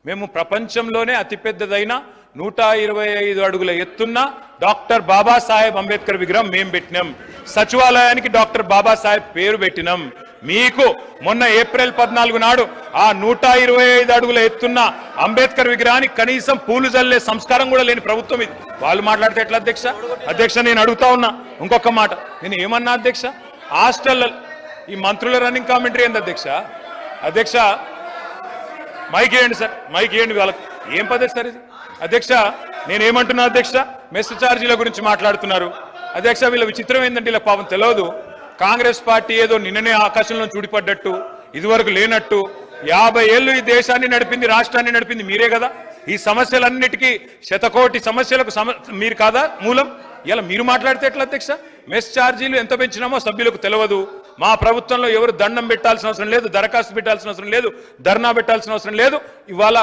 మేము ప్రపంచంలోనే అతిపెద్దదైన 125 అడుగుల ఎత్తున్న డాక్టర్ బాబాసాహెబ్ అంబేద్కర్ విగ్రహం మేము పెట్టినాం. సచివాలయానికి డాక్టర్ బాబాసాహెబ్ పేరు పెట్టినాం. మీకు మొన్న ఏప్రిల్ 14 నాడు ఆ 125 అడుగుల ఎత్తున్న అంబేద్కర్ విగ్రహానికి కనీసం పూలు జల్లే సంస్కారం కూడా లేని ప్రభుత్వం ఇది. వాళ్ళు మాట్లాడితే ఎట్లా అధ్యక్ష? అధ్యక్ష నేను అడుగుతా ఉన్నా ఇంకొక మాట. నేను ఏమన్నా అధ్యక్ష? హాస్టల్ ఈ మంత్రుల రన్నింగ్ కామెంటరీ ఏంది అధ్యక్ష? అధ్యక్ష మైక్ ఇవ్వండి సార్, మైక్ ఇవ్వండి. వాళ్ళకి ఏం పద్ధతి సార్ ఇది? అధ్యక్ష నేనేమంటున్నా అధ్యక్ష, మెస్ ఛార్జీల గురించి మాట్లాడుతున్నారు అధ్యక్ష. వీళ్ళ విచిత్రం ఏంటంటే వీళ్ళకి పాపం తెలియదు. కాంగ్రెస్ పార్టీ ఏదో నిన్ననే ఆకాశంలో చూడిపడ్డట్టు, ఇదివరకు లేనట్టు 50 ఏళ్ళు ఈ దేశాన్ని నడిపింది, రాష్ట్రాన్ని నడిపింది మీరే కదా. ఈ సమస్యలన్నిటికీ శతకోటి సమస్యలకు మీరు కాదా మూలం? ఇలా మీరు మాట్లాడితే ఎట్లా అధ్యక్ష? మెస్ ఛార్జీలు ఎంత పెంచినామో సభ్యులకు తెలియదు. మా ప్రభుత్వంలో ఎవరు దండం పెట్టాల్సిన అవసరం లేదు, దరఖాస్తు పెట్టాల్సిన అవసరం లేదు, ధర్నా పెట్టాల్సిన అవసరం లేదు. ఇవాళ